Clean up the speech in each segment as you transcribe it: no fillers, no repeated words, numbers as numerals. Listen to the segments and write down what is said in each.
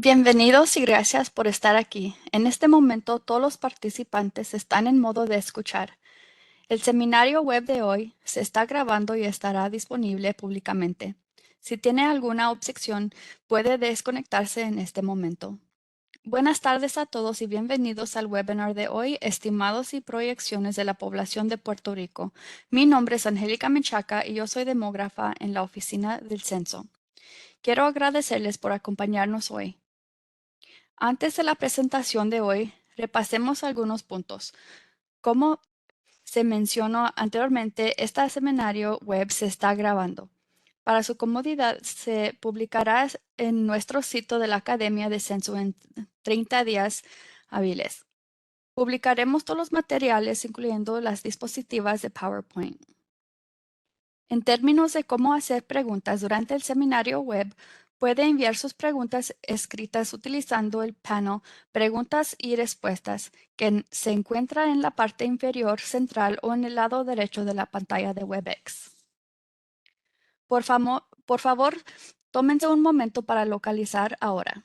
Bienvenidos y gracias por estar aquí. En este momento todos los participantes están en modo de escuchar. El seminario web de hoy se está grabando y estará disponible públicamente. Si tiene alguna objeción, puede desconectarse en este momento. Buenas tardes a todos y bienvenidos al webinar de hoy, Estimados y Proyecciones de la Población de Puerto Rico. Mi nombre es Angélica Menchaca y yo soy demógrafa en la Oficina del Censo. Quiero agradecerles por acompañarnos hoy. Antes de la presentación de hoy, repasemos algunos puntos. Como se mencionó anteriormente, este seminario web se está grabando. Para su comodidad, se publicará en nuestro sitio de la Academia de Censo en 30 días hábiles. Publicaremos todos los materiales, incluyendo las dispositivas de PowerPoint. En términos de cómo hacer preguntas durante el seminario web, puede enviar sus preguntas escritas utilizando el panel Preguntas y Respuestas, que se encuentra en la parte inferior central o en el lado derecho de la pantalla de WebEx. Por favor, tómense un momento para localizar ahora.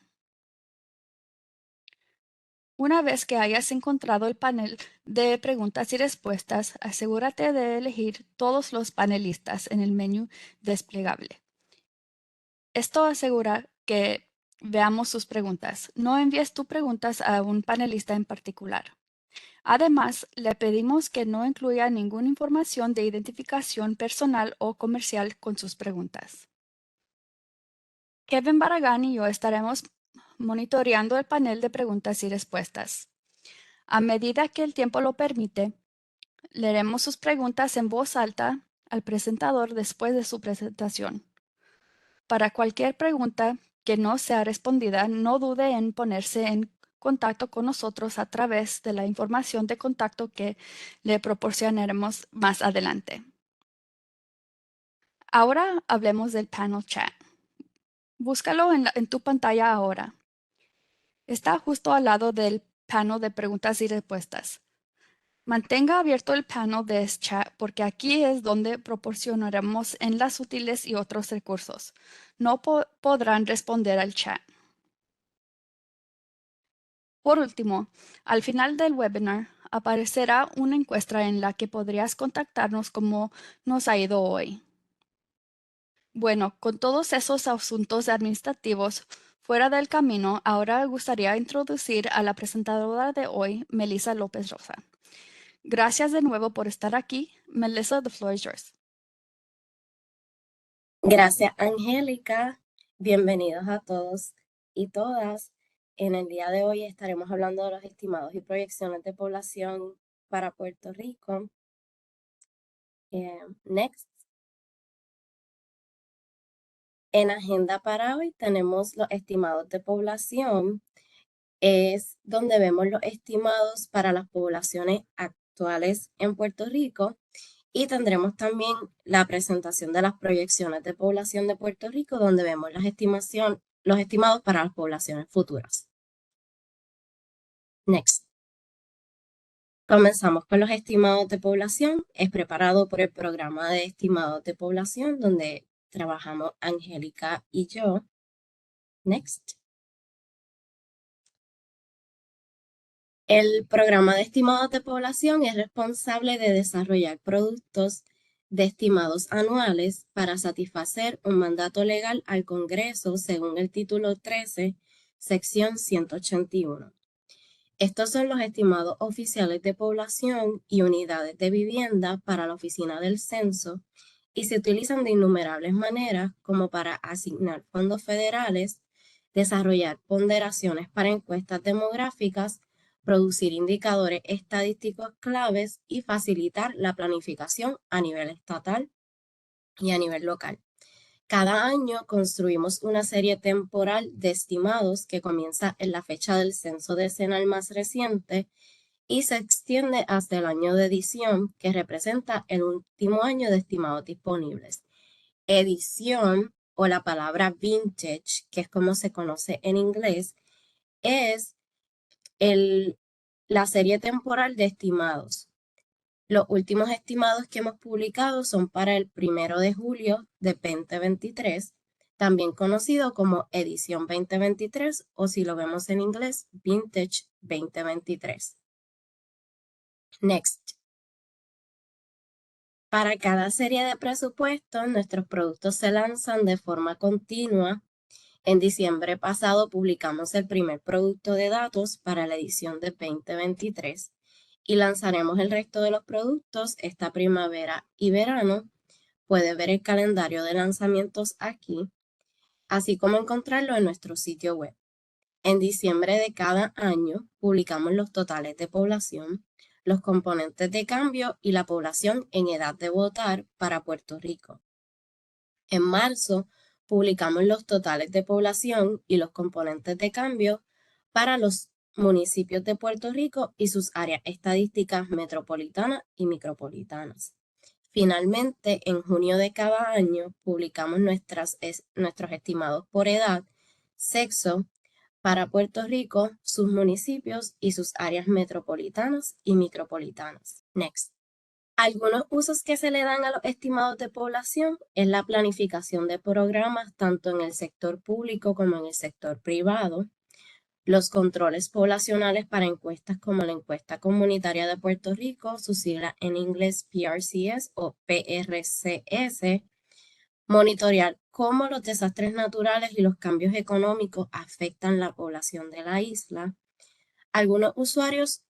Una vez que hayas encontrado el panel de preguntas y respuestas, asegúrate de elegir todos los panelistas en el menú desplegable. Esto asegura que veamos sus preguntas. No envíes tus preguntas a un panelista en particular. Además, le pedimos que no incluya ninguna información de identificación personal o comercial con sus preguntas. Kevin Barragán y yo estaremos monitoreando el panel de preguntas y respuestas. A medida que el tiempo lo permite, leeremos sus preguntas en voz alta al presentador después de su presentación. Para cualquier pregunta que no sea respondida, no dude en ponerse en contacto con nosotros a través de la información de contacto que le proporcionaremos más adelante. Ahora hablemos del panel chat. Búscalo en tu pantalla ahora. Está justo al lado del panel de preguntas y respuestas. Mantenga abierto el panel de chat porque aquí es donde proporcionaremos enlaces útiles y otros recursos. No podrán responder al chat. Por último, al final del webinar aparecerá una encuesta en la que podrías contactarnos cómo nos ha ido hoy. Bueno, con todos esos asuntos administrativos fuera del camino, ahora me gustaría introducir a la presentadora de hoy, Melissa López Rosa. Gracias de nuevo por estar aquí. Melissa, the floor is yours. Gracias, Angélica. Bienvenidos a todos y todas. En el día de hoy estaremos hablando de los estimados y proyecciones de población para Puerto Rico. Next. En agenda para hoy tenemos los estimados de población. Es donde vemos los estimados para las poblaciones actuales en Puerto Rico. Y tendremos también la presentación de las proyecciones de población de Puerto Rico, donde vemos los estimados para las poblaciones futuras. Next. Comenzamos con los estimados de población. Es preparado por el programa de estimados de población, donde trabajamos Angélica y yo. Next. El programa de estimados de población es responsable de desarrollar productos de estimados anuales para satisfacer un mandato legal al Congreso según el título 13, sección 181. Estos son los estimados oficiales de población y unidades de vivienda para la Oficina del Censo y se utilizan de innumerables maneras como para asignar fondos federales, desarrollar ponderaciones para encuestas demográficas, producir indicadores estadísticos claves y facilitar la planificación a nivel estatal y a nivel local. Cada año construimos una serie temporal de estimados que comienza en la fecha del censo decenal más reciente y se extiende hasta el año de edición, que representa el último año de estimados disponibles. Edición, o la palabra vintage, que es como se conoce en inglés, es la serie temporal de estimados. Los últimos estimados que hemos publicado son para el 1 de julio de 2023, también conocido como edición 2023 o si lo vemos en inglés, Vintage 2023. Next. Para cada serie de presupuestos, nuestros productos se lanzan de forma continua. En diciembre pasado publicamos el primer producto de datos para la edición de 2023 y lanzaremos el resto de los productos esta primavera y verano. Puede ver el calendario de lanzamientos aquí, así como encontrarlo en nuestro sitio web. En diciembre de cada año publicamos los totales de población, los componentes de cambio y la población en edad de votar para Puerto Rico. En marzo publicamos los totales de población y los componentes de cambio para los municipios de Puerto Rico y sus áreas estadísticas metropolitanas y micropolitanas. Finalmente, en junio de cada año publicamos nuestros estimados por edad, sexo, para Puerto Rico, sus municipios y sus áreas metropolitanas y micropolitanas. Next. Algunos usos que se le dan a los estimados de población es la planificación de programas tanto en el sector público como en el sector privado, los controles poblacionales para encuestas como la encuesta comunitaria de Puerto Rico, su sigla en inglés PRCS o PRCS, monitorear cómo los desastres naturales y los cambios económicos afectan la población de la isla. Algunos usuarios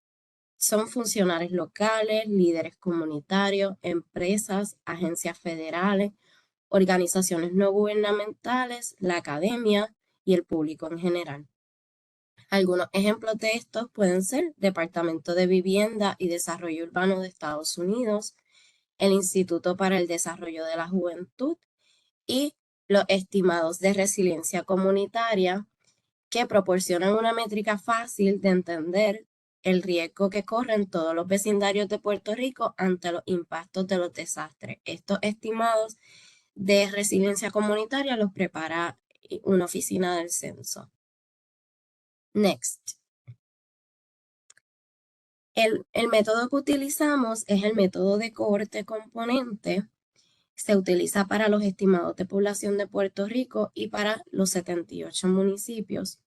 son funcionarios locales, líderes comunitarios, empresas, agencias federales, organizaciones no gubernamentales, la academia y el público en general. Algunos ejemplos de estos pueden ser Departamento de Vivienda y Desarrollo Urbano de Estados Unidos, el Instituto para el Desarrollo de la Juventud y los estimados de resiliencia comunitaria que proporcionan una métrica fácil de entender el riesgo que corren todos los vecindarios de Puerto Rico ante los impactos de los desastres. Estos estimados de resiliencia comunitaria los prepara una oficina del censo. Next. El método que utilizamos es el método de cohorte componente. Se utiliza para los estimados de población de Puerto Rico y para los 78 municipios.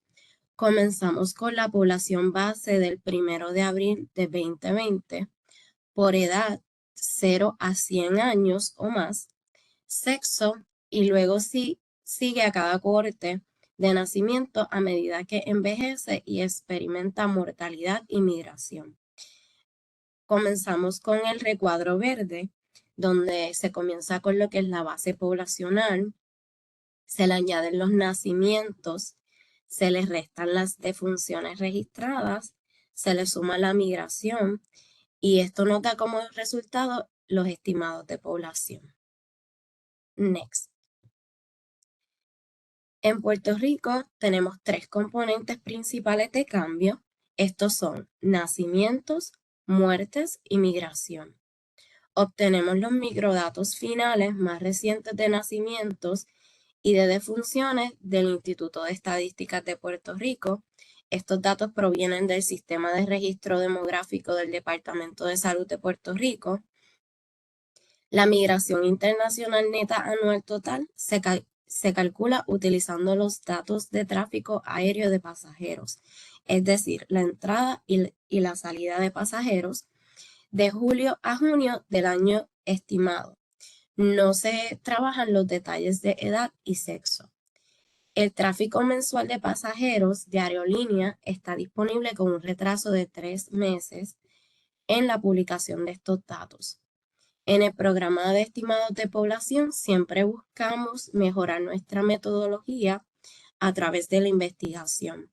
Comenzamos con la población base del 1 de abril de 2020 por edad 0 a 100 años o más, sexo y luego sigue a cada cohorte de nacimiento a medida que envejece y experimenta mortalidad y migración. Comenzamos con el recuadro verde, donde se comienza con lo que es la base poblacional, se le añaden los nacimientos, se les restan las defunciones registradas, se le suma la migración y esto nos da como resultado los estimados de población. Next. En Puerto Rico tenemos 3 componentes principales de cambio. Estos son nacimientos, muertes y migración. Obtenemos los microdatos finales más recientes de nacimientos y de defunciones del Instituto de Estadísticas de Puerto Rico. Estos datos provienen del Sistema de Registro Demográfico del Departamento de Salud de Puerto Rico. La migración internacional neta anual total se calcula utilizando los datos de tráfico aéreo de pasajeros, es decir, la entrada y la salida de pasajeros de julio a junio del año estimado. No se trabajan los detalles de edad y sexo. El tráfico mensual de pasajeros de aerolínea está disponible con un retraso de 3 meses en la publicación de estos datos. En el programa de estimados de población siempre buscamos mejorar nuestra metodología a través de la investigación.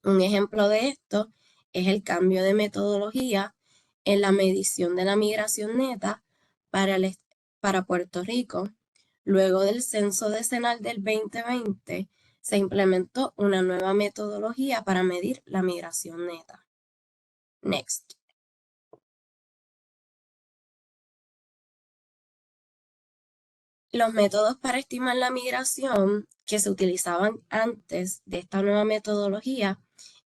Un ejemplo de esto es el cambio de metodología en la medición de la migración neta para Puerto Rico. Luego del censo decenal del 2020, se implementó una nueva metodología para medir la migración neta. Next. Los métodos para estimar la migración que se utilizaban antes de esta nueva metodología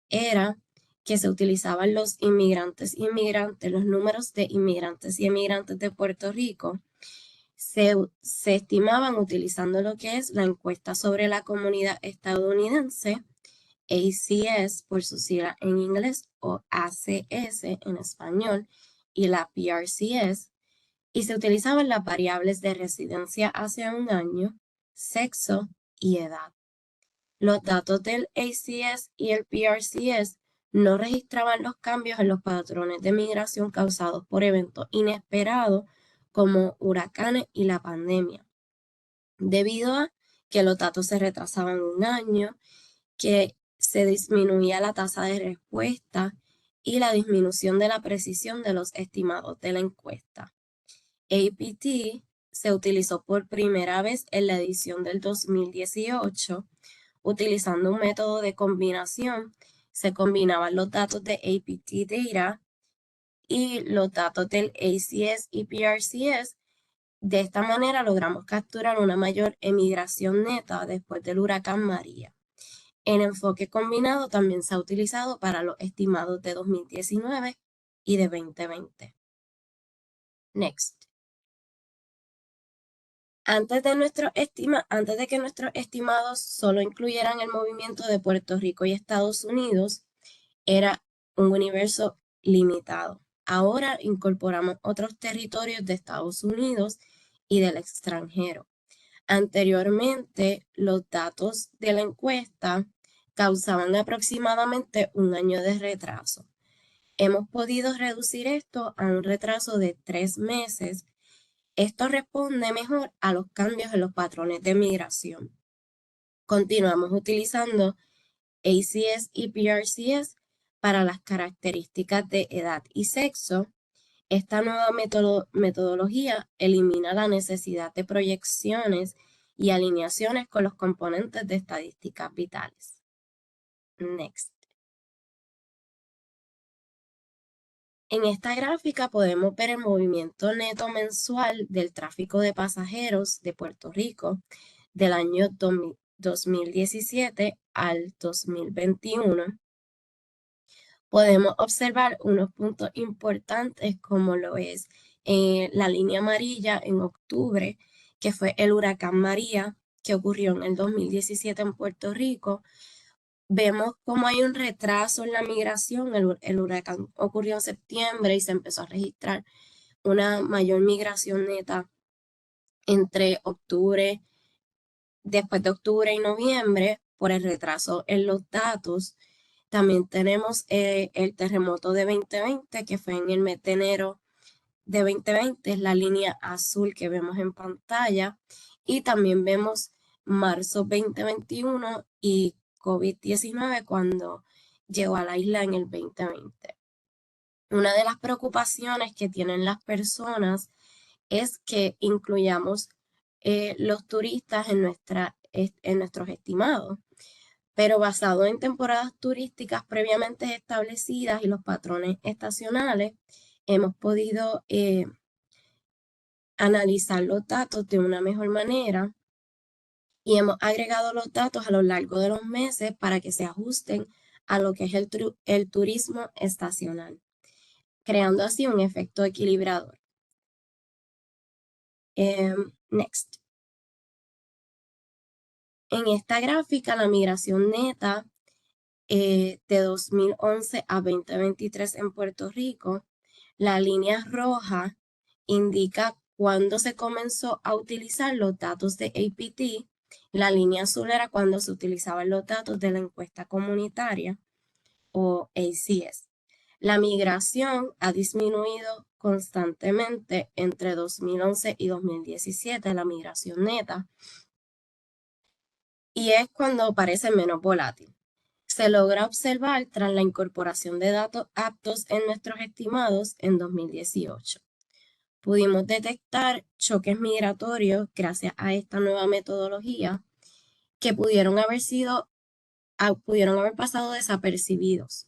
era que se utilizaban los inmigrantes, los números de inmigrantes y emigrantes de Puerto Rico. se estimaban utilizando lo que es la encuesta sobre la comunidad estadounidense, ACS por su sigla en inglés o ACS en español, y la PRCS, y se utilizaban las variables de residencia hace un año, sexo y edad. Los datos del ACS y el PRCS no registraban los cambios en los patrones de migración causados por eventos inesperados como huracanes y la pandemia, debido a que los datos se retrasaban un año, que se disminuía la tasa de respuesta y la disminución de la precisión de los estimados de la encuesta. APT se utilizó por primera vez en la edición del 2018, utilizando un método de combinación. Se combinaban los datos de APT Data y los datos del ACS y PRCS. De esta manera logramos capturar una mayor emigración neta después del huracán María. El enfoque combinado también se ha utilizado para los estimados de 2019 y de 2020. Next. Antes de que nuestros estimados solo incluyeran el movimiento de Puerto Rico y Estados Unidos, era un universo limitado. Ahora incorporamos otros territorios de Estados Unidos y del extranjero. Anteriormente, los datos de la encuesta causaban aproximadamente un año de retraso. Hemos podido reducir esto a un retraso de 3 meses. Esto responde mejor a los cambios en los patrones de migración. Continuamos utilizando ACS y PRCS para las características de edad y sexo. Esta nueva metodología elimina la necesidad de proyecciones y alineaciones con los componentes de estadísticas vitales. Next. En esta gráfica podemos ver el movimiento neto mensual del tráfico de pasajeros de Puerto Rico del año 2017 al 2021. Podemos observar unos puntos importantes como lo es la línea amarilla en octubre, que fue el huracán María, que ocurrió en el 2017 en Puerto Rico. Vemos cómo hay un retraso en la migración. El huracán ocurrió en septiembre y se empezó a registrar una mayor migración neta entre octubre, después de octubre y noviembre, por el retraso en los datos. También tenemos el terremoto de 2020, que fue en el mes de enero de 2020, es la línea azul que vemos en pantalla. Y también vemos marzo 2021 y COVID-19 cuando llegó a la isla en el 2020. Una de las preocupaciones que tienen las personas es que incluyamos los turistas en nuestros estimados, pero basado en temporadas turísticas previamente establecidas y los patrones estacionales, hemos podido analizar los datos de una mejor manera y hemos agregado los datos a lo largo de los meses para que se ajusten a lo que es el turismo estacional, creando así un efecto equilibrador. Next. En esta gráfica, la migración neta de 2011 a 2023 en Puerto Rico, la línea roja indica cuándo se comenzó a utilizar los datos de APT, la línea azul era cuando se utilizaban los datos de la encuesta comunitaria o ACS. La migración ha disminuido constantemente entre 2011 y 2017, la migración neta, y es cuando parece menos volátil. Se logra observar tras la incorporación de datos aptos en nuestros estimados en 2018. Pudimos detectar choques migratorios gracias a esta nueva metodología que pudieron haber pasado desapercibidos.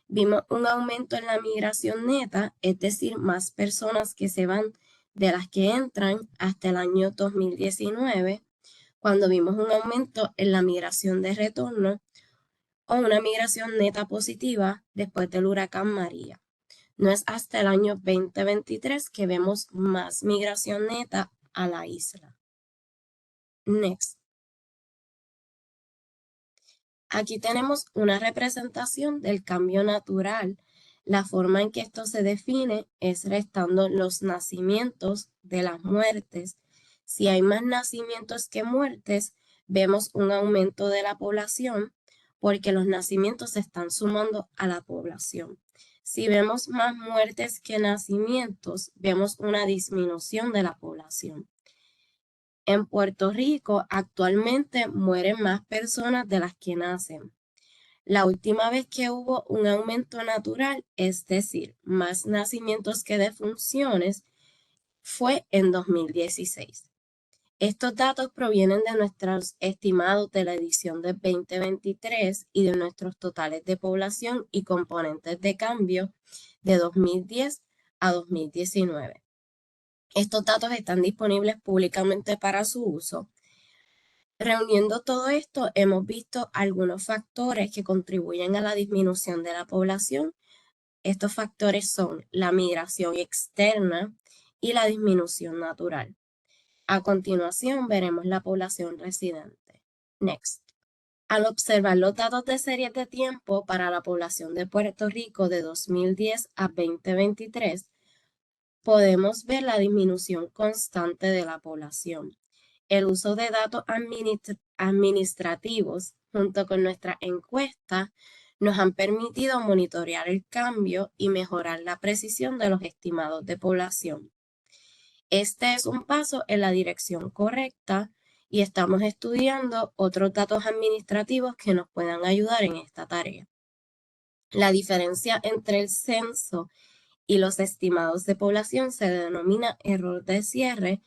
Vimos un aumento en la migración neta, es decir, más personas que se van de las que entran hasta el año 2019, cuando vimos un aumento en la migración de retorno o una migración neta positiva después del huracán María. No es hasta el año 2023 que vemos más migración neta a la isla. Next. Aquí tenemos una representación del cambio natural. La forma en que esto se define es restando los nacimientos de las muertes. Si hay más nacimientos que muertes, vemos un aumento de la población porque los nacimientos se están sumando a la población. Si vemos más muertes que nacimientos, vemos una disminución de la población. En Puerto Rico actualmente mueren más personas de las que nacen. La última vez que hubo un aumento natural, es decir, más nacimientos que defunciones, fue en 2016. Estos datos provienen de nuestros estimados de la edición de 2023 y de nuestros totales de población y componentes de cambio de 2010 a 2019. Estos datos están disponibles públicamente para su uso. Reuniendo todo esto, hemos visto algunos factores que contribuyen a la disminución de la población. Estos factores son la migración externa y la disminución natural. A continuación, veremos la población residente. Next. Al observar los datos de series de tiempo para la población de Puerto Rico de 2010 a 2023, podemos ver la disminución constante de la población. El uso de datos administrativos junto con nuestra encuesta nos han permitido monitorear el cambio y mejorar la precisión de los estimados de población. Este es un paso en la dirección correcta y estamos estudiando otros datos administrativos que nos puedan ayudar en esta tarea. La diferencia entre el censo y los estimados de población se denomina error de cierre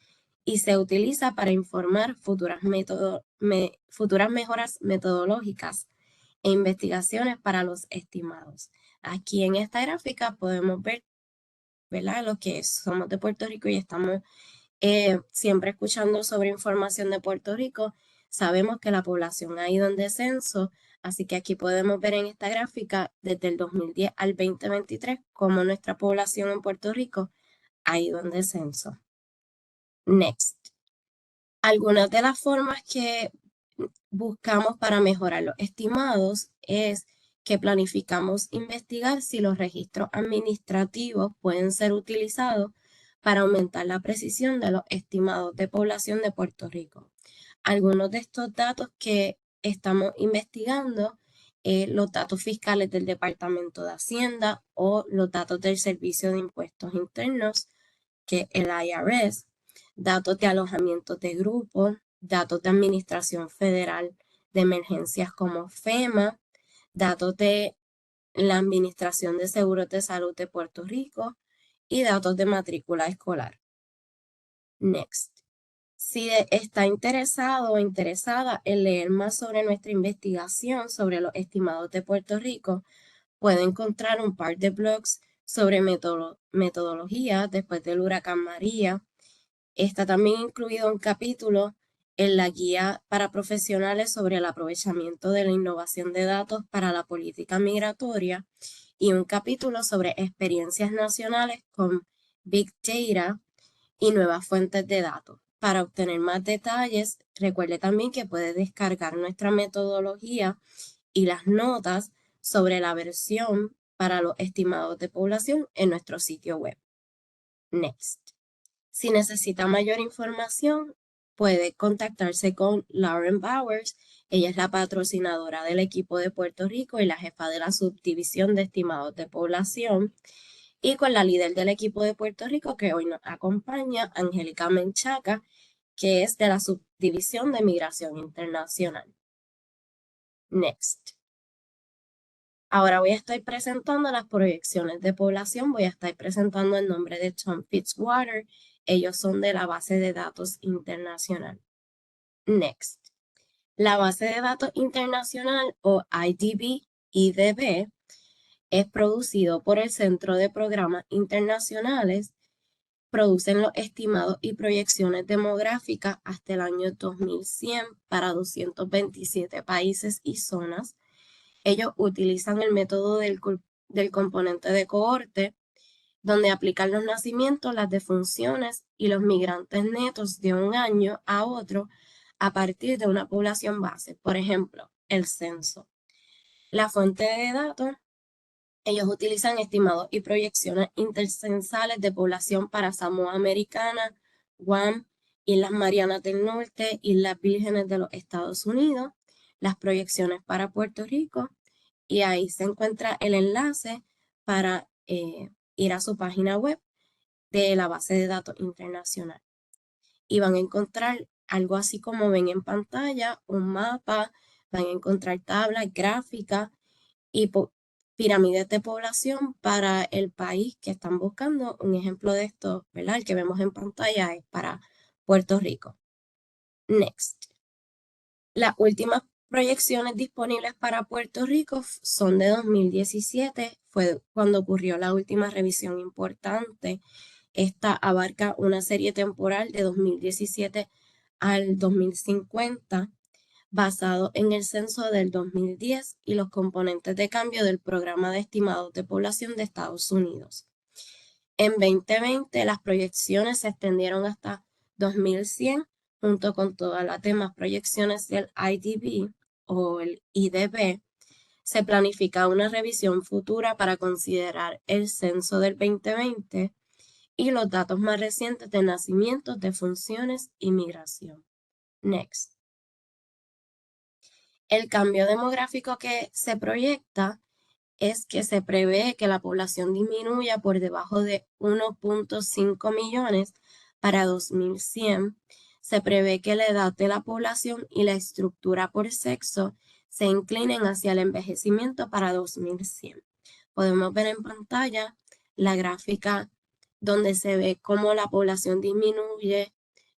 y se utiliza para informar futuras mejoras metodológicas e investigaciones para los estimados. Aquí en esta gráfica podemos ver, ¿verdad?, los que somos de Puerto Rico y estamos siempre escuchando sobre información de Puerto Rico. Sabemos que la población ha ido en descenso, así que aquí podemos ver en esta gráfica desde el 2010 al 2023 cómo nuestra población en Puerto Rico ha ido en descenso. Next. Algunas de las formas que buscamos para mejorar los estimados es que planificamos investigar si los registros administrativos pueden ser utilizados para aumentar la precisión de los estimados de población de Puerto Rico. Algunos de estos datos que estamos investigando, los datos fiscales del Departamento de Hacienda o los datos del Servicio de Impuestos Internos, que es el IRS, datos de alojamientos de grupo, datos de Administración Federal de Emergencias como FEMA, datos de la Administración de Seguros de Salud de Puerto Rico y datos de matrícula escolar. Next. Si está interesado o interesada en leer más sobre nuestra investigación sobre los estimados de Puerto Rico, puede encontrar un par de blogs sobre metodología después del huracán María. Está también incluido un capítulo en la guía para profesionales sobre el aprovechamiento de la innovación de datos para la política migratoria y un capítulo sobre experiencias nacionales con Big Data y nuevas fuentes de datos. Para obtener más detalles, recuerde también que puede descargar nuestra metodología y las notas sobre la versión para los estimados de población en nuestro sitio web. Next. Si necesita mayor información, puede contactarse con Lauren Bowers. Ella es la patrocinadora del equipo de Puerto Rico y la jefa de la subdivisión de estimados de población. Y con la líder del equipo de Puerto Rico que hoy nos acompaña, Angélica Menchaca, que es de la subdivisión de migración internacional. Next. Ahora voy a estar presentando las proyecciones de población. Voy a estar presentando el nombre de Tom Fitzwater. Ellos son de la base de datos internacional. Next. La base de datos internacional o IDB es producido por el Centro de Programas Internacionales. Producen los estimados y proyecciones demográficas hasta el año 2100 para 227 países y zonas. Ellos utilizan el método del componente de cohorte donde aplican los nacimientos, las defunciones y los migrantes netos de un año a otro a partir de una población base. Por ejemplo, el censo. La fuente de datos, ellos utilizan estimados y proyecciones intercensales de población para Samoa Americana, Guam, Islas Marianas del Norte, Islas Vírgenes de los Estados Unidos, las proyecciones para Puerto Rico, y ahí se encuentra el enlace para ir a su página web de la base de datos internacional. Y van a encontrar algo así como ven en pantalla, un mapa, van a encontrar tablas, gráficas y pirámides de población para el país que están buscando. Un ejemplo de esto, ¿verdad? El que vemos en pantalla es para Puerto Rico. Next. Las últimas proyecciones disponibles para Puerto Rico son de 2017, fue cuando ocurrió la última revisión importante. Esta abarca una serie temporal de 2017 al 2050, basado en el censo del 2010 y los componentes de cambio del Programa de Estimados de Población de Estados Unidos. En 2020, las proyecciones se extendieron hasta 2100, junto con todas las demás proyecciones del IDB o el IDB. Se planifica una revisión futura para considerar el censo del 2020 y los datos más recientes de nacimientos, defunciones y migración. Next. El cambio demográfico que se proyecta es que se prevé que la población disminuya por debajo de 1.5 millones para 2100. Se prevé que la edad de la población y la estructura por sexo se inclinen hacia el envejecimiento para 2100. Podemos ver en pantalla la gráfica donde se ve cómo la población disminuye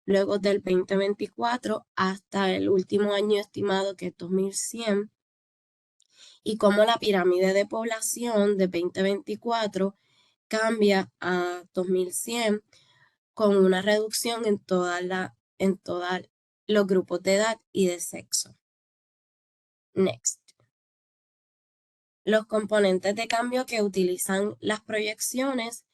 luego del 2024 hasta el último año estimado, que es 2100, y cómo la pirámide de población de 2024 cambia a 2100 con una reducción en todos los grupos de edad y de sexo. Next. Los componentes de cambio que utilizan las proyecciones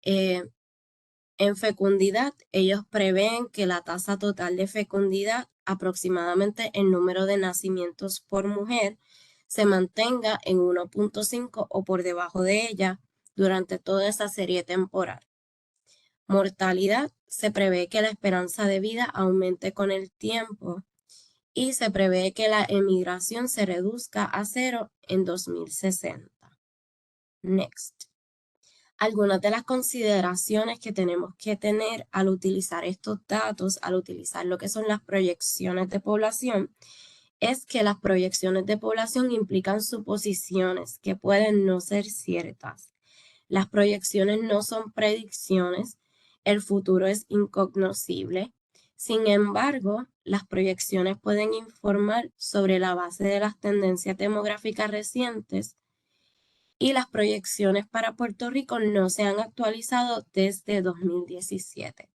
en fecundidad, ellos prevén que la tasa total de fecundidad, aproximadamente el número de nacimientos por mujer, se mantenga en 1.5 o por debajo de ella durante toda esa serie temporal. Mortalidad, se prevé que la esperanza de vida aumente con el tiempo y se prevé que la emigración se reduzca a 0 en 2060. Next. Algunas de las consideraciones que tenemos que tener al utilizar estos datos, al utilizar lo que son las proyecciones de población, es que las proyecciones de población implican suposiciones que pueden no ser ciertas. Las proyecciones no son predicciones, el futuro es incognoscible. Sin embargo, las proyecciones pueden informar sobre la base de las tendencias demográficas recientes, y las proyecciones para Puerto Rico no se han actualizado desde 2017.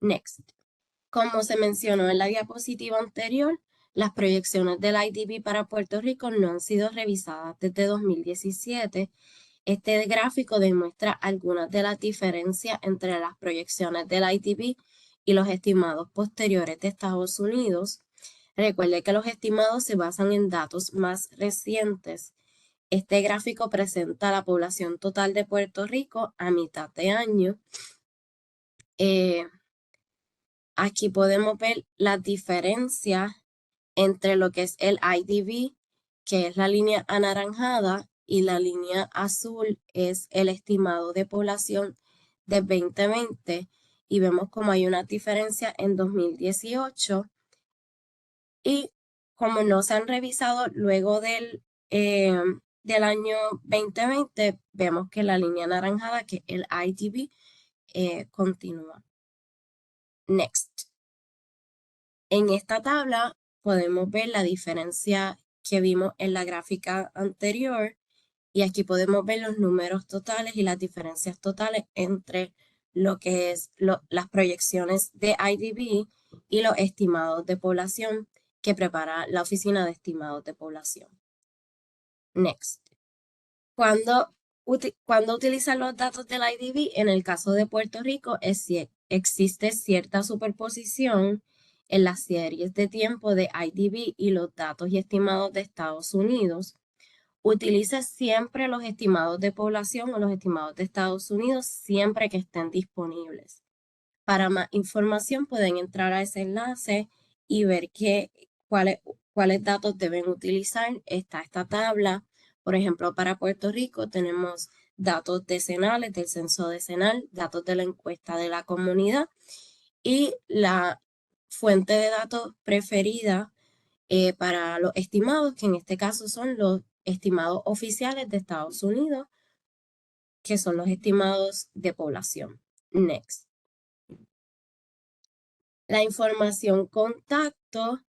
Next. Como se mencionó en la diapositiva anterior, las proyecciones del IDB para Puerto Rico no han sido revisadas desde 2017. Este gráfico demuestra algunas de las diferencias entre las proyecciones del IDB y los estimados posteriores de Estados Unidos. Recuerde que los estimados se basan en datos más recientes. Este gráfico presenta la población total de Puerto Rico a mitad de año. Aquí podemos ver la diferencia entre lo que es el IDB, que es la línea anaranjada, y la línea azul es el estimado de población de 2020. Y vemos como hay una diferencia en 2018. Y como no se han revisado luego del año 2020, vemos que la línea anaranjada, que el IDB, continúa. Next. En esta tabla podemos ver la diferencia que vimos en la gráfica anterior, y aquí podemos ver los números totales y las diferencias totales entre lo que es las proyecciones de IDB y los estimados de población que prepara la Oficina de Estimados de Población. Next. Cuando cuando utilizan los datos del IDB, en el caso de Puerto Rico, existe cierta superposición en las series de tiempo de IDB y los datos y estimados de Estados Unidos. Utilice siempre los estimados de población o los estimados de Estados Unidos siempre que estén disponibles. Para más información pueden entrar a ese enlace y ver cuáles datos deben utilizar. Está esta tabla. Por ejemplo, para Puerto Rico tenemos datos decenales del censo decenal, datos de la encuesta de la comunidad y la fuente de datos preferida para los estimados, que en este caso son los estimados oficiales de Estados Unidos, que son los estimados de población. Next. La información contacto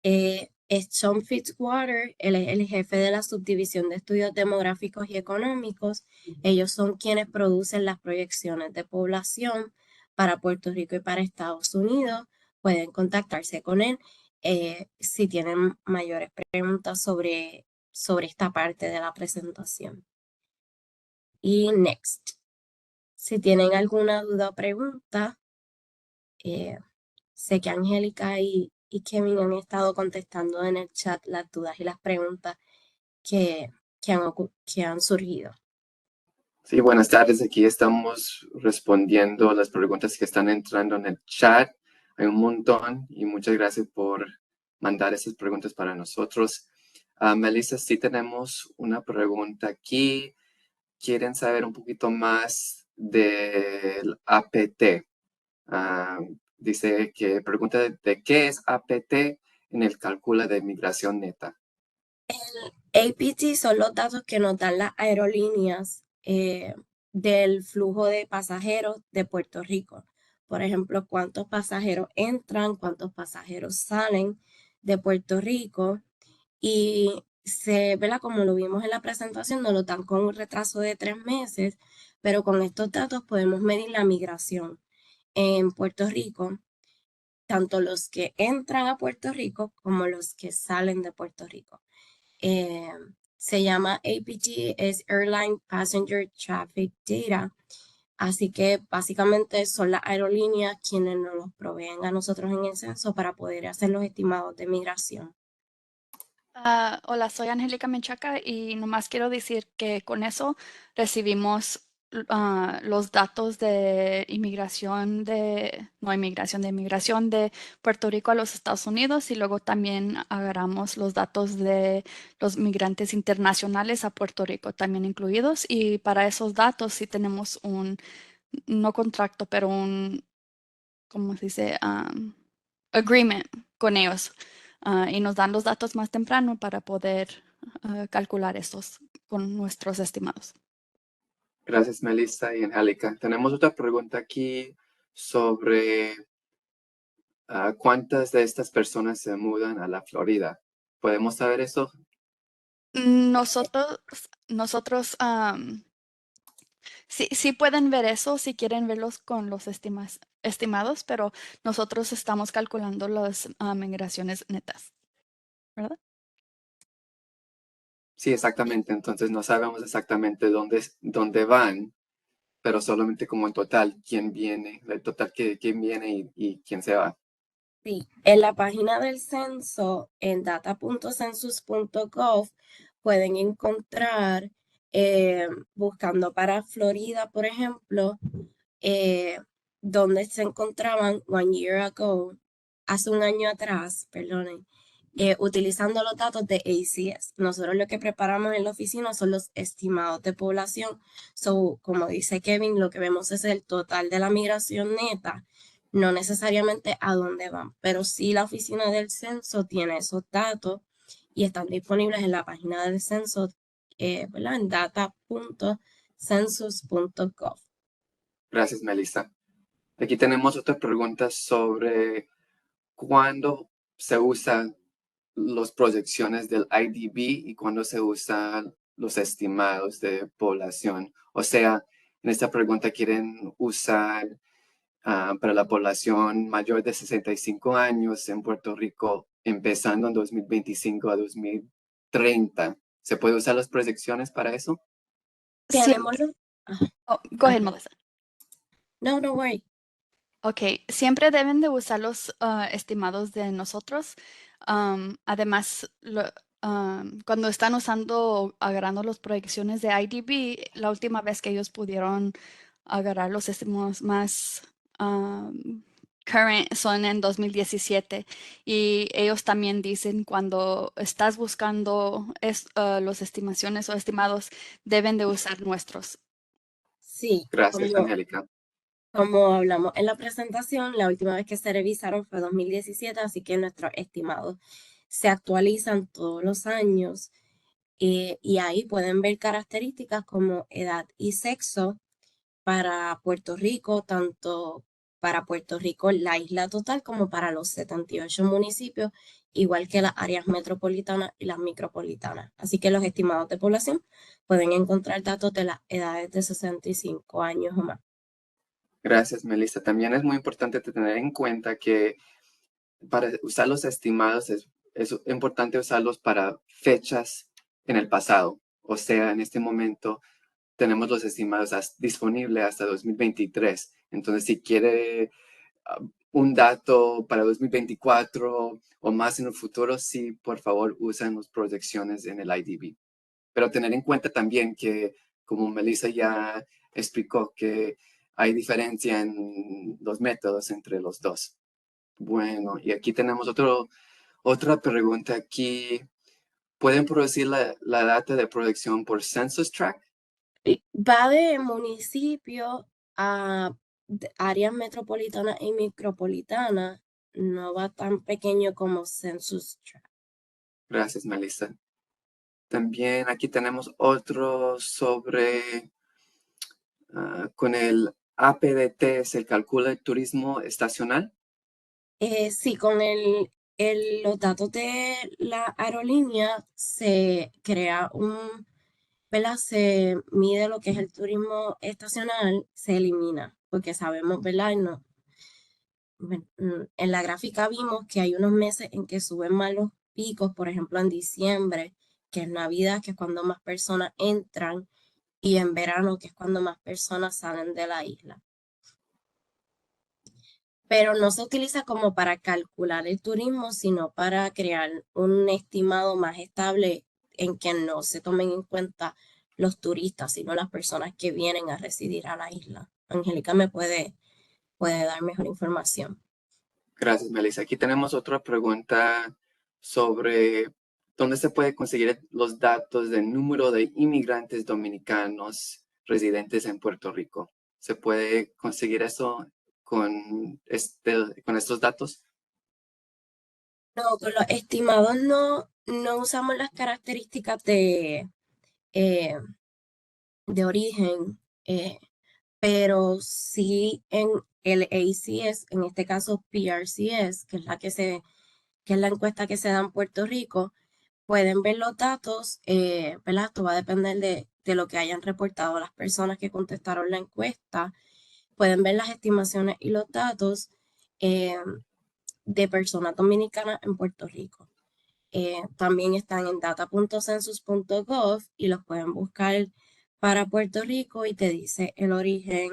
es Sean Fitzwater, él es el jefe de la subdivisión de estudios demográficos y económicos. Ellos son quienes producen las proyecciones de población para Puerto Rico y para Estados Unidos. Pueden contactarse con él si tienen mayores preguntas sobre esta parte de la presentación. Y next. Si tienen alguna duda o pregunta, sé que Angélica y Kevin han estado contestando en el chat las dudas y las preguntas que han surgido. Sí, buenas tardes. Aquí estamos respondiendo las preguntas que están entrando en el chat. Hay un montón y muchas gracias por mandar esas preguntas para nosotros. Melissa, sí tenemos una pregunta aquí. Quieren saber un poquito más del APT. Dice que pregunta de qué es APT en el cálculo de migración neta. El APT son los datos que nos dan las aerolíneas del flujo de pasajeros de Puerto Rico. Por ejemplo, cuántos pasajeros entran, cuántos pasajeros salen de Puerto Rico. Y ¿verdad? Como lo vimos en la presentación, nos lo dan con un retraso de 3 meses, pero con estos datos podemos medir la migración en Puerto Rico, tanto los que entran a Puerto Rico como los que salen de Puerto Rico. Se llama APT, es Airline Passenger Traffic Data. Así que básicamente son las aerolíneas quienes nos los proveen a nosotros en el censo para poder hacer los estimados de migración. Hola, soy Angélica Menchaca y nomás quiero decir que con eso recibimos los datos de inmigración de Puerto Rico a los Estados Unidos y luego también agarramos los datos de los migrantes internacionales a Puerto Rico también incluidos y para esos datos sí tenemos no contrato, pero ¿cómo se dice? Agreement con ellos. Y nos dan los datos más temprano para poder calcular estos con nuestros estimados. Gracias, Melissa y Angélica. Tenemos otra pregunta aquí sobre cuántas de estas personas se mudan a la Florida. ¿Podemos saber eso? Nosotros sí pueden ver eso si quieren verlos con los estimados, pero nosotros estamos calculando las migraciones netas, ¿verdad? Sí, exactamente. Entonces no sabemos exactamente dónde van, pero solamente como en total quién viene, el total quién viene y quién se va. Sí, en la página del censo, en data.census.gov, pueden encontrar, buscando para Florida, por ejemplo, donde se encontraban hace un año atrás, perdonen, utilizando los datos de ACS. Nosotros lo que preparamos en la oficina son los estimados de población. So, como dice Kevin, lo que vemos es el total de la migración neta, no necesariamente a dónde van, pero sí la oficina del censo tiene esos datos y están disponibles en la página del censo, ¿verdad? En data.census.gov. Gracias, Melissa. Aquí tenemos otra pregunta sobre cuándo se usan las proyecciones del IDB y cuándo se usan los estimados de población. O sea, en esta pregunta quieren usar para la población mayor de 65 años en Puerto Rico, empezando en 2025 a 2030. ¿Se puede usar las proyecciones para eso? Siempre. Tenemos los... Ajá, Oh, go ahead, ajá. Melissa. No, no worry. Ok, siempre deben de usar los estimados de nosotros. Además, cuando están usando o agarrando las proyecciones de IDB, la última vez que ellos pudieron agarrar los estimados más current son en 2017 y ellos también dicen cuando estás buscando los estimaciones o estimados, deben de usar nuestros. Sí, Gracias, Angélica. como hablamos en la presentación, la última vez que se revisaron fue 2017, así que nuestros estimados se actualizan todos los años y ahí pueden ver características como edad y sexo para Puerto Rico, tanto para Puerto Rico, la isla total, como para los 78 municipios, igual que las áreas metropolitanas y las micropolitanas. Así que los estimados de población pueden encontrar datos de las edades de 65 años o más. Gracias, Melissa. También es muy importante tener en cuenta que para usar los estimados es importante usarlos para fechas en el pasado. O sea, en este momento tenemos los estimados disponibles hasta 2023. Entonces, si quiere un dato para 2024 o más en el futuro, sí, por favor, usen las proyecciones en el IDB. Pero tener en cuenta también que, como Melissa ya explicó, que hay diferencia en los métodos entre los dos. Bueno, y aquí tenemos otra pregunta aquí. ¿Pueden producir la data de proyección por Census Tract? Va de municipio a áreas metropolitanas y micropolitanas, no va tan pequeño como Census Tract. Gracias, Melissa. También aquí tenemos otro sobre, con el APDT, ¿se calcula el turismo estacional? Sí, con los datos de la aerolínea se crea ¿verdad? Se mide lo que es el turismo estacional, se elimina, porque sabemos, ¿verdad? No, en la gráfica vimos que hay unos meses en que suben más los picos, por ejemplo, en diciembre, que es Navidad, que es cuando más personas entran, y en verano, que es cuando más personas salen de la isla. Pero no se utiliza como para calcular el turismo, sino para crear un estimado más estable en que no se tomen en cuenta los turistas, sino las personas que vienen a residir a la isla. Angélica puede dar mejor información. Gracias, Melissa. Aquí tenemos otra pregunta sobre dónde se puede conseguir los datos del número de inmigrantes dominicanos residentes en Puerto Rico. ¿Se puede conseguir eso con estos datos? No, con los estimados no usamos las características eh, de origen, pero sí en el ACS, en este caso PRCS, que es que es la encuesta que se da en Puerto Rico, pueden ver los datos, ¿verdad? Esto va a depender de lo que hayan reportado las personas que contestaron la encuesta. Pueden ver las estimaciones y los datos eh, de personas dominicanas en Puerto Rico. También están en data.census.gov y los pueden buscar para Puerto Rico y te dice el origen,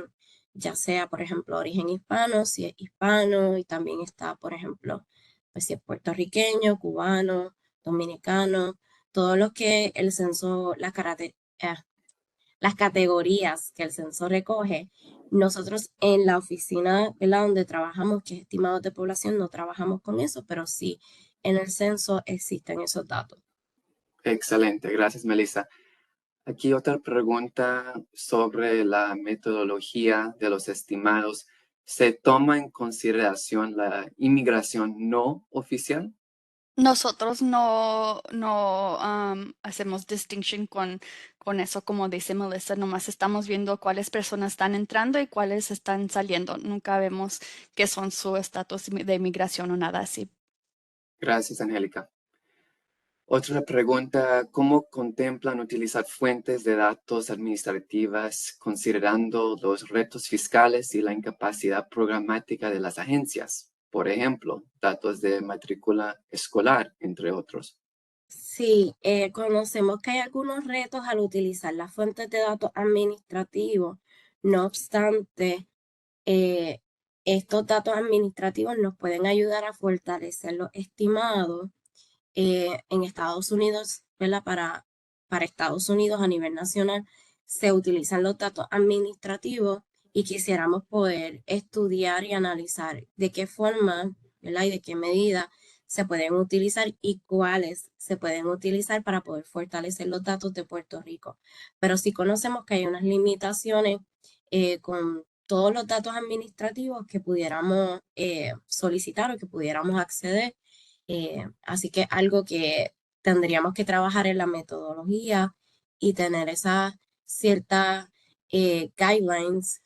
ya sea, por ejemplo, origen hispano, si es hispano, y también está, por ejemplo, pues si es puertorriqueño, cubano, dominicano, todo lo que el censo, las categorías que el censo recoge. Nosotros en la oficina, ¿verdad? Donde trabajamos, que es estimados de población, no trabajamos con eso, pero sí en el censo existen esos datos. Excelente, gracias, Melissa. Aquí otra pregunta sobre la metodología de los estimados. ¿Se toma en consideración la inmigración no oficial? Nosotros no hacemos distinction con eso, como dice Melissa, nomás estamos viendo cuáles personas están entrando y cuáles están saliendo. Nunca vemos qué son su estatus de inmigración o nada así. Gracias, Angélica. Otra pregunta, ¿cómo contemplan utilizar fuentes de datos administrativas considerando los retos fiscales y la incapacidad programática de las agencias? Por ejemplo, datos de matrícula escolar, entre otros. Sí, conocemos que hay algunos retos al utilizar las fuentes de datos administrativos. No obstante, eh, estos datos administrativos nos pueden ayudar a fortalecer los estimados en Estados Unidos, ¿verdad? Para Estados Unidos a nivel nacional se utilizan los datos administrativos y quisiéramos poder estudiar y analizar de qué forma, ¿verdad? Y de qué medida se pueden utilizar y cuáles se pueden utilizar para poder fortalecer los datos de Puerto Rico. Pero sí conocemos que hay unas limitaciones con todos los datos administrativos que pudiéramos solicitar o que pudiéramos acceder, así que algo que tendríamos que trabajar en la metodología y tener esas ciertas guidelines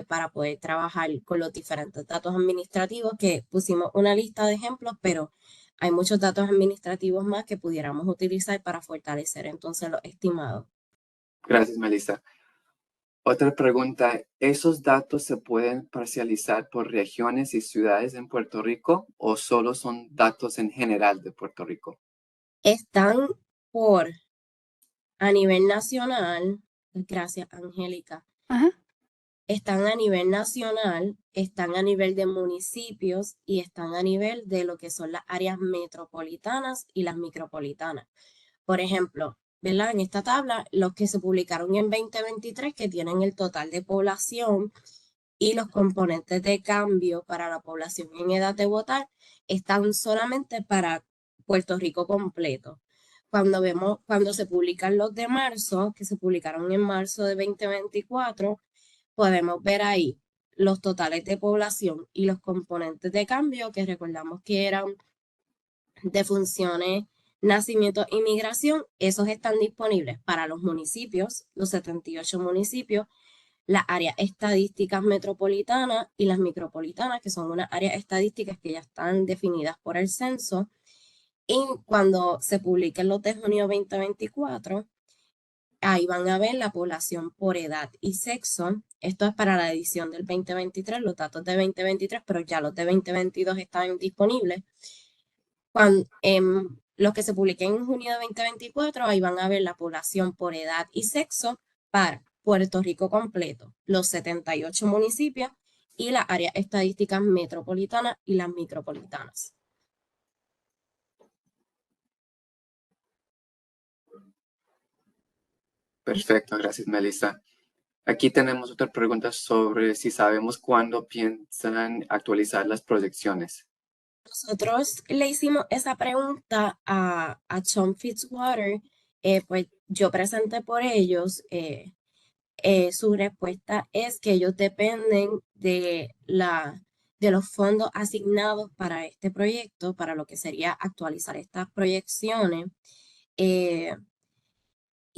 para poder trabajar con los diferentes datos administrativos, que pusimos una lista de ejemplos, pero hay muchos datos administrativos más que pudiéramos utilizar para fortalecer entonces los estimados. Gracias, Melissa. Otra pregunta, ¿esos datos se pueden parcializar por regiones y ciudades en Puerto Rico o solo son datos en general de Puerto Rico? Están por a nivel nacional, gracias Angélica, Ajá. están a nivel nacional, están a nivel de municipios y están a nivel de lo que son las áreas metropolitanas y las micropolitanas. Por ejemplo, ¿verdad? En esta tabla, los que se publicaron en 2023, que tienen el total de población y los componentes de cambio para la población en edad de votar, están solamente para Puerto Rico completo. Cuando se publican los de marzo, que se publicaron en marzo de 2024, podemos ver ahí los totales de población y los componentes de cambio, que recordamos que eran de funciones, nacimiento y migración. Esos están disponibles para los municipios, los 78 municipios, las áreas estadísticas metropolitanas y las micropolitanas, que son unas áreas estadísticas que ya están definidas por el censo. Y cuando se publiquen los de junio 2024, ahí van a ver la población por edad y sexo. Esto es para la edición del 2023, los datos de 2023, pero ya los de 2022 están disponibles. Los que se publiquen en junio de 2024, ahí van a ver la población por edad y sexo para Puerto Rico completo, los 78 municipios y las áreas estadísticas metropolitanas y las micropolitanas. Perfecto, gracias, Melissa. Aquí tenemos otra pregunta sobre si sabemos cuándo piensan actualizar las proyecciones. Nosotros le hicimos esa pregunta a Tom Fitzwater, pues yo presenté por ellos. Su respuesta es que ellos dependen de los fondos asignados para este proyecto, para lo que sería actualizar estas proyecciones, eh,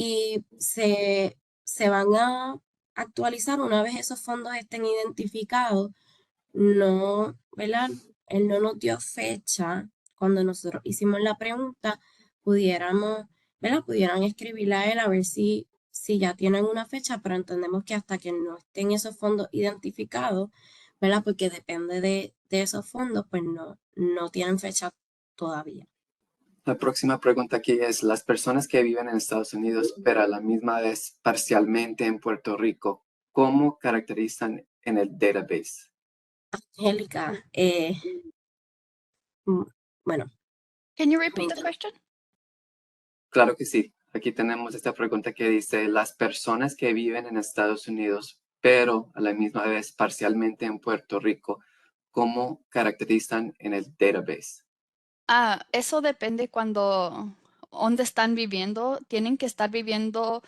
y se van a actualizar una vez esos fondos estén identificados. No, ¿verdad? Él no nos dio fecha. Cuando nosotros hicimos la pregunta, pudiéramos, ¿verdad? Pudieran escribirla a él a ver si ya tienen una fecha, pero entendemos que hasta que no estén esos fondos identificados, ¿verdad? Porque depende de esos fondos, pues no tienen fecha todavía. La próxima pregunta aquí es, las personas que viven en Estados Unidos, pero a la misma vez parcialmente en Puerto Rico, ¿cómo caracterizan en el database? Angélica, bueno, Can you repeat the question? Claro que sí. Aquí tenemos esta pregunta que dice, las personas que viven en Estados Unidos, pero a la misma vez parcialmente en Puerto Rico, ¿cómo caracterizan en el database? Eso depende dónde están viviendo. Tienen que estar viviendo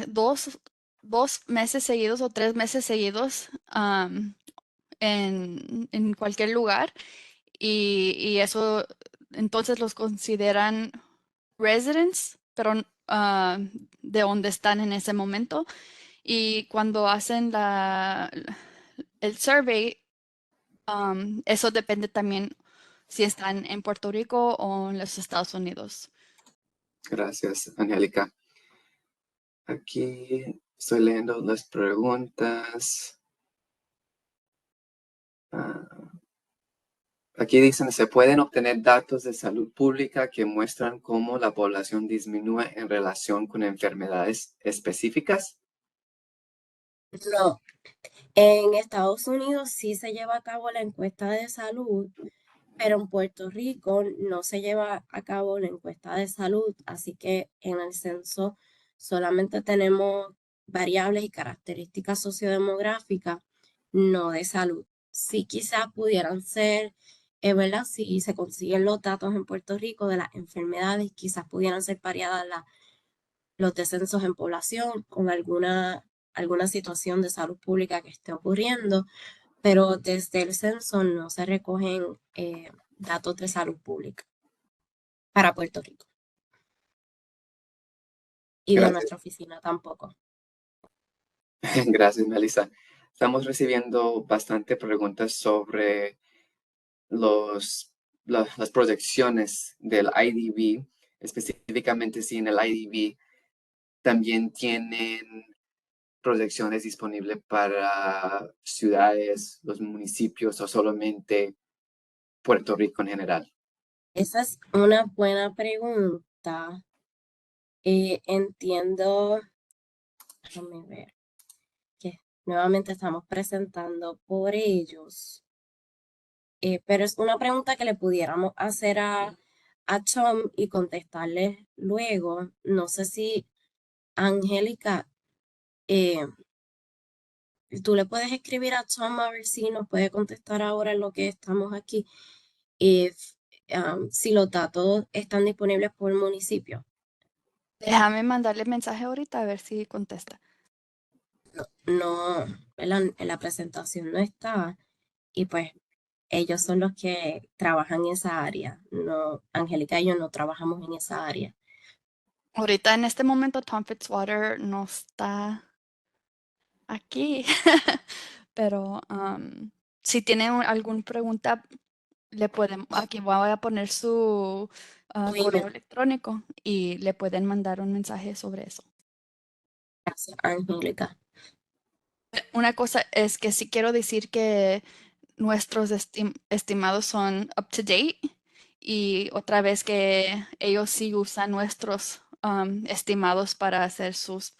dos meses seguidos o 3 meses seguidos en cualquier lugar y eso entonces los consideran residents, pero de donde están en ese momento. Y cuando hacen el survey, eso depende también si están en Puerto Rico o en los Estados Unidos. Gracias, Angélica. Aquí estoy leyendo las preguntas. Aquí dicen, se pueden obtener datos de salud pública que muestran cómo la población disminuye en relación con enfermedades específicas. No, en Estados Unidos sí se lleva a cabo la encuesta de salud, pero en Puerto Rico no se lleva a cabo la encuesta de salud, así que en el censo solamente tenemos variables y características sociodemográficas, no de salud. Sí quizás pudieran ser, ¿verdad? Si se consiguen los datos en Puerto Rico de las enfermedades, quizás pudieran ser variadas los descensos en población con alguna situación de salud pública que esté ocurriendo, pero desde el censo no se recogen datos de salud pública para Puerto Rico y de Gracias. nuestra oficina tampoco. Gracias, Melissa. Estamos recibiendo bastante preguntas sobre las proyecciones del IDB, específicamente si en el IDB también tienen proyecciones disponibles para ciudades, los municipios o solamente Puerto Rico en general. Esa es una buena pregunta. Entiendo, déjame ver, que nuevamente estamos presentando por ellos. Pero es una pregunta que le pudiéramos hacer a Tom y contestarle luego. No sé si, Angélica, eh, tú le puedes escribir a Tom a ver si nos puede contestar ahora en lo que estamos aquí, si los datos están disponibles por municipio. Déjame mandarle mensaje ahorita a ver si contesta. No, en la presentación no está, y pues ellos son los que trabajan en esa área. No, Angélica y yo no trabajamos en esa área. Ahorita en este momento Tom Fitzwater no está aquí, pero si tiene alguna pregunta, le pueden, aquí voy a poner su Tu correo email. electrónico y le pueden mandar un mensaje sobre eso. Gracias, Angélica. Una cosa es que sí quiero decir que nuestros estimados son up to date y otra vez que ellos sí usan nuestros estimados para hacer sus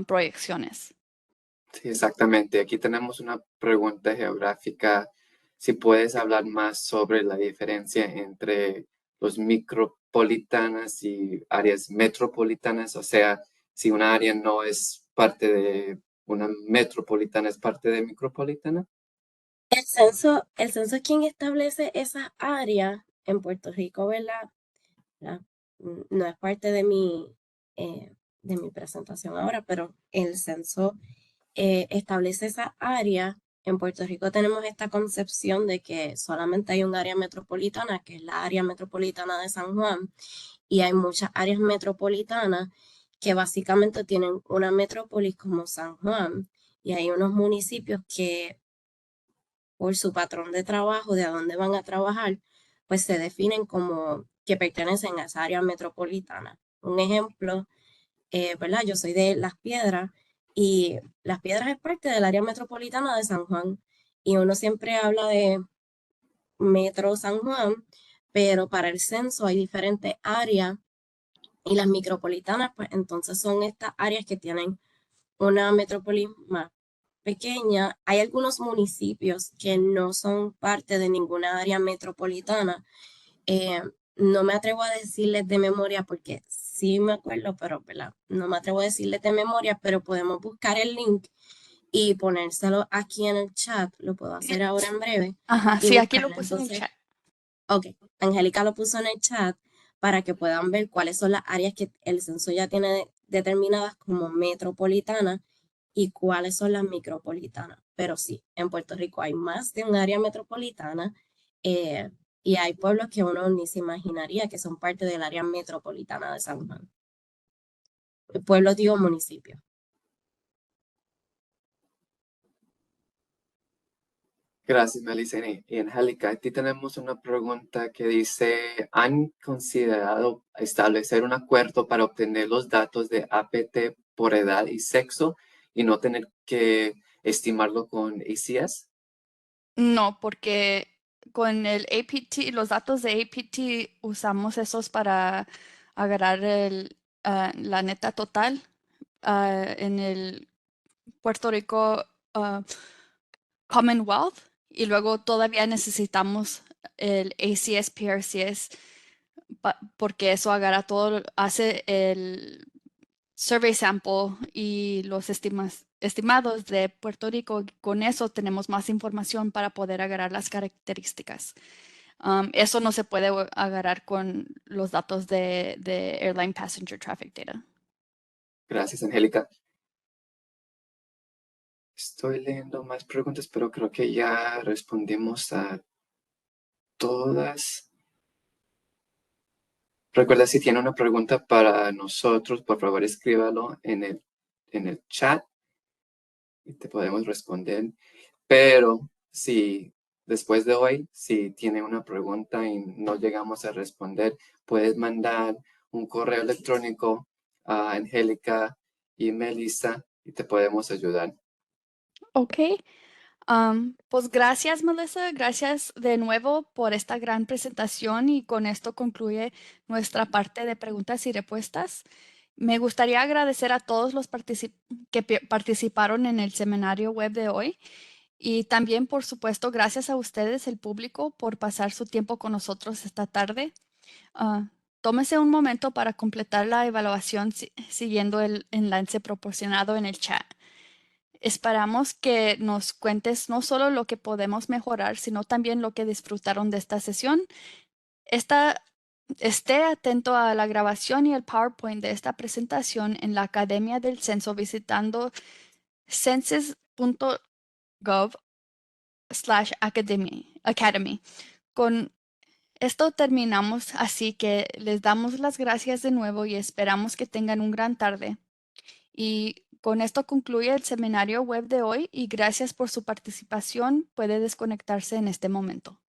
proyecciones. Sí, exactamente. Aquí tenemos una pregunta geográfica. Si puedes hablar más sobre la diferencia entre los micropolitanas y áreas metropolitanas, o sea, si una área no es parte de una metropolitana, es parte de micropolitana. El censo es quien establece esa área en Puerto Rico, ¿verdad? ¿Verdad? No es parte de mi presentación ahora, pero el censo establece esa área. En Puerto Rico tenemos esta concepción de que solamente hay un área metropolitana, que es la área metropolitana de San Juan, y hay muchas áreas metropolitanas que básicamente tienen una metrópolis como San Juan, y hay unos municipios que por su patrón de trabajo, de a dónde van a trabajar, pues se definen como que pertenecen a esa área metropolitana. Un ejemplo, ¿verdad? Yo soy de Las Piedras y Las Piedras es parte del área metropolitana de San Juan y uno siempre habla de Metro San Juan, pero para el censo hay diferentes áreas y las micropolitanas, pues entonces son estas áreas que tienen una metrópolis más pequeña. Hay algunos municipios que no son parte de ninguna área metropolitana. Eh, no me atrevo a decirles de memoria porque sí me acuerdo, pero ¿verdad? No me atrevo a decirles de memoria, pero podemos buscar el link y ponérselo aquí en el chat. Lo puedo hacer ahora en breve Ajá, y sí, aquí lo buscarla. puse en el Entonces, chat. ok, Angélica lo puso en el chat para que puedan ver cuáles son las áreas que el censo ya tiene determinadas como metropolitanas y cuáles son las micropolitanas. Pero sí, en Puerto Rico hay más de un área metropolitana eh, y hay pueblos que uno ni se imaginaría que son parte del área metropolitana de San Juan. Pueblos, digo, municipios. Gracias, Melissa. Y Angélica, aquí tenemos una pregunta que dice, ¿han considerado establecer un acuerdo para obtener los datos de APT por edad y sexo y no tener que estimarlo con ACS? No, porque con el APT, los datos de APT, usamos esos para agarrar la neta total en el Puerto Rico Commonwealth y luego todavía necesitamos el ACS, PRCS, porque eso agarra todo, hace el survey sample y los estimados de Puerto Rico. Con eso tenemos más información para poder agarrar las características. Eso no se puede agarrar con los datos de Airline Passenger Traffic Data. Gracias, Angélica. Estoy leyendo más preguntas, pero creo que ya respondimos a todas. Recuerda, si tiene una pregunta para nosotros, por favor escríbalo en el chat y te podemos responder. Pero si después de hoy, si tiene una pregunta y no llegamos a responder, puedes mandar un correo electrónico a Angélica y Melissa y te podemos ayudar. Ok. Pues gracias, Melissa. Gracias de nuevo por esta gran presentación y con esto concluye nuestra parte de preguntas y respuestas. Me gustaría agradecer a todos los que participaron en el seminario web de hoy y también, por supuesto, gracias a ustedes, el público, por pasar su tiempo con nosotros esta tarde. Tómese un momento para completar la evaluación siguiendo el enlace proporcionado en el chat. Esperamos que nos cuentes no solo lo que podemos mejorar, sino también lo que disfrutaron de esta sesión. Esté atento a la grabación y el PowerPoint de esta presentación en la Academia del Censo visitando census.gov/academy. Con esto terminamos, así que les damos las gracias de nuevo y esperamos que tengan un gran tarde. Y con esto concluye el seminario web de hoy y gracias por su participación. Puede desconectarse en este momento.